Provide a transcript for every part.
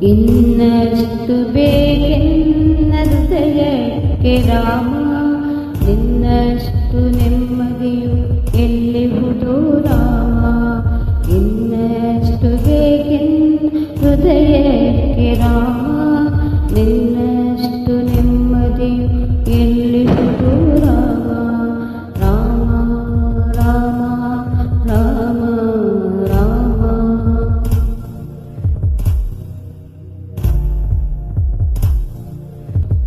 ಇನ್ನಷ್ಟು ಬೇಕೆನ್ನ ಹೃದಯಕ್ಕೆ ರಾಮ, ನಿನ್ನಷ್ಟು ನೆಮ್ಮದಿಯು ಎಲ್ಲಿಹುದು ರಾಮ. ಇನ್ನಷ್ಟು ಬೇಕೆನ್ನ ಹೃದಯಕ್ಕೆ ರಾಮ, ನಿನ್ನಷ್ಟು ನೆಮ್ಮದಿಯು ಎಲ್ಲಿಹುದು ರಾಮ. ರಾಮ ರಾಮ ರಾಮ ರಾಮ.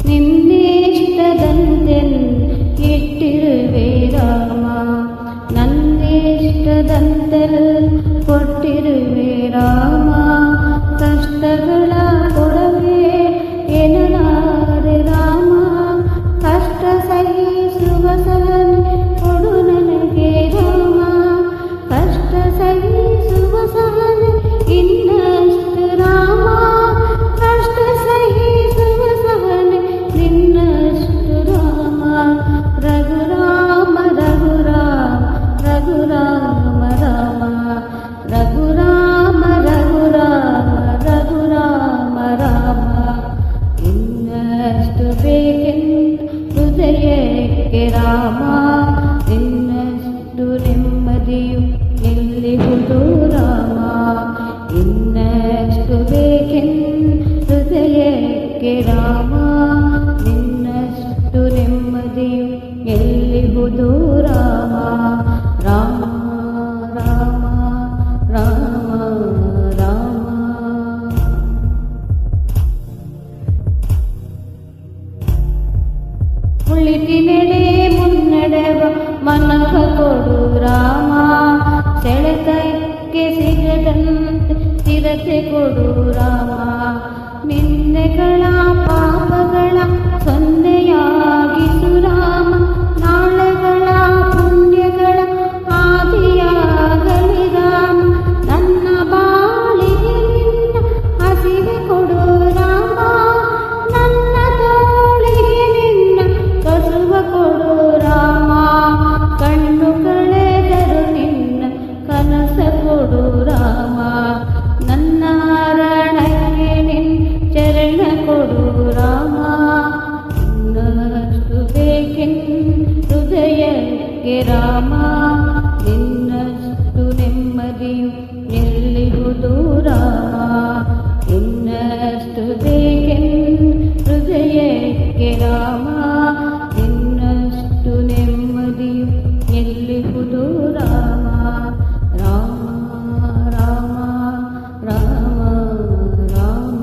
ನಿನ್ನಿಷ್ಟದಂತೆ ಇಟ್ಟಿರುವೆ ರಾಮ, ನನ್ನಿಷ್ಟದಂತೆ ಕೊಟ್ಟಿರುವೆ ರಾಮ. ಕಷ್ಟಗಳ ಕೊಡವೆ ಎನ್ನಲಾರೆ ರಾಮ, ಕಷ್ಟ ಸಹಿಸುವ ಸಹನೆ ಕೊಡು ನನಗೆ ರಾಮ. ಕಷ್ಟ ಸಹಿಸುವ ಸಹನೆ ಇನ್ನಷ್ಟು ರಾಮ, ಕಷ್ಟ ಸಹಿಸುವ ಸಹನೆ ನಿನ್ನಷ್ಟು ರಾಮ. ರಘುರಾಮ ರಘುರಾಮ ರಘುರಾಮ ರಾಮ, ರಘುರಾಮ ರಘುರಾಮ ರಘುರಾಮ ರಾಮ. ಇನ್ನಷ್ಟು ಬೇಕೆಂದು ಹೃದಯಕ್ಕೆ ರಾಮ, ಇನ್ನಷ್ಟು ನೆಮ್ಮದಿಯು ಎಲ್ಲಿಹುದು ರಾಮ. ಇನ್ನಷ್ಟು ಬೇಕೆಂದು ಹೃದಯಕ್ಕೆ ರಾಮ, ನಿನ್ನಷ್ಟು ನೆಮ್ಮದಿಯು ಎಲ್ಲಿಹುದು ರಾಮ. ರಾಮ ರಾಮ ರಾಮ ರಾಮ. ಉಳಿತಿನೆಡೆ ಮುನ್ನಡೆವ ಮನವ ಕೊಡು ರಾಮ, ಸೆಳೆತಕ್ಕೆ ಸಿಗದಂತೆ ಸ್ಥಿರತೆ ಕೊಡು ರಾಮ. ನಿನ್ನೆಗಳ ಪಾಪಗಳ ಸೊನ್ನೆಯಾಗಿಸು ರಾಮ, ನಾಳೆಗಳ ಪುಣ್ಯಗಳ ಆದಿಯಾಗಲಿ ರಾಮ. ನನ್ನ ಬಾಳಿಗೆ ನಿನ್ನ ಹಸಿವೆ ಕೊಡು ರಾಮ, ನನ್ನ ತೋಳಿಗೆ ನಿನ್ನ ಕಸುವ ಕೊಡು ರಾಮ. ಕಣ್ಣು ಕಳೆದರು ನಿನ್ನ ಕನಸ ಕೊಡು ರಾಮ, ನನ್ನ ರಣಕ್ಕೆ ನಿನ್ನ ಚರಣ ಕೊಡು ರಾಮ. ಇನ್ನಷ್ಟು ಬೇಕೆಂದು ಹೃದಯಕ್ಕೆ ರಾಮ, ನಿನ್ನಷ್ಟು ನೆಮ್ಮದಿಯು ಎಲ್ಲಿಹುದು ರಾಮ. ಇನ್ನಷ್ಟು ಬೇಕೆಂದು ಹೃದಯಕ್ಕೆ ರಾಮ, ನಿನ್ನಷ್ಟು ನೆಮ್ಮದಿಯು ಎಲ್ಲಿಹುದು ರಾಮ. ರಾಮ ರಾಮ ರಾಮ ರಾಮ.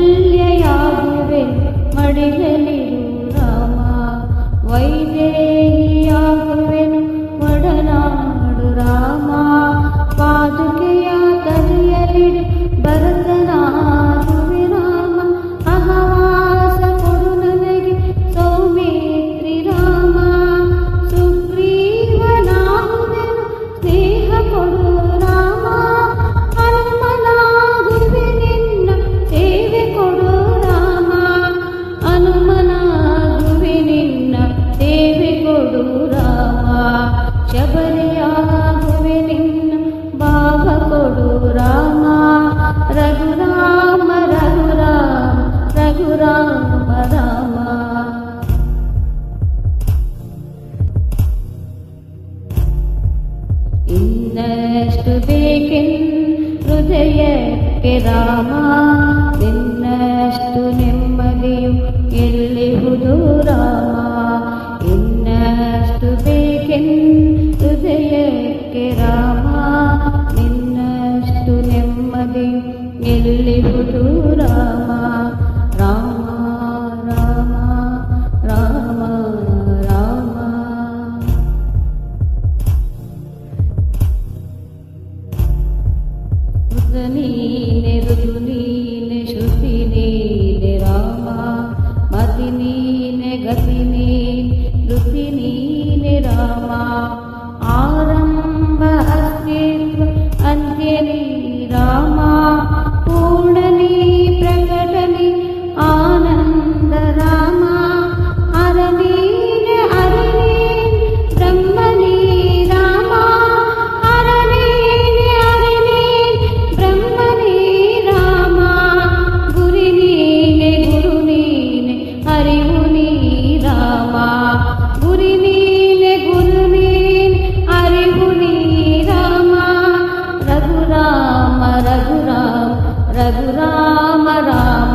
ಕೌಶಲ್ಯಯಾಗುವೆ ಮಡಿಲಲಿರು ರಾಮ, ವೈದೇಹಿಯಾಗುವೆನು ಒಡನಾಡು ರಾಮ. ಪಾದುಕೆಯ ಕಲಿಯಲಿಡು ಭರತನಾಗುವೆ ರಾಮ, ಅಹವಾಸ ಕೊಡು ನನಗೆ ಸೌಮಿತ್ರಿ ರಾಮ. ಸುಗ್ರೀವನಾಗುವೆನು ಸ್ನೇಹ ಕೊಡು ರಾಮ, ಹನುಮನಾಗುವೆ ನಿನ್ನ ಸೇವೆ ಕೊಡು ರಾಮ. ಹನುಮನಾಗುವೆ ನಿನ್ನ ಸೇವೆ ಕೊಡು ರಾಮ. ಶಬರಿಯಾಗುವೆ ನಿನ್ನ ಭಾವ ಕೊಡು ರಾಮ. ರಘುರಾಮ ರಘುರಾಮ ರಘುರಾಮ ರಾಮ. ಇನ್ನಷ್ಟು ಬೇಕೆಂದು ಹೃದಯಕ್ಕೆ ರಾಮ, ನಿನ್ನಷ್ಟು ನೆಮ್ಮದಿಯು ಎಲ್ಲಿಹುದು ರಾಮ. ಇನ್ನಷ್ಟು ಬೇಕೆಂದು ಹೃದಯಕ್ಕೆ ರಾಮ, ನಿನ್ನಷ್ಟು ನೆಮ್ಮದಿಯು ಎಲ್ಲಿಹುದು ರಾಮ. ರಾಮ ರಾಮ ರಾಮ ರಾಮ. ಋತು ನೀನೆ ಋತು ನೀನೆ ಶ್ರುತಿ ನೀನೆ ರಾಮ, ಮತಿ ನೀನೆ ಗತಿ ನೀನೆ ಋತಿ ನೀನೆ ರಾಮ. ಆರಂಭ ಅಸ್ತಿತ್ವ ಅಂತ್ಯ ನೀ ರಾಮ, ಪೂರ್ಣನಿ ಪ್ರಕಟನಿ ಆನಂದ ರಾಮ. ಅರನೀನೆ ಅರನೀನೆ ಬ್ರಹ್ಮನಿ ರಾಮ, ರಘುರಾಮ ರಘುರಾಮ ರಾಮ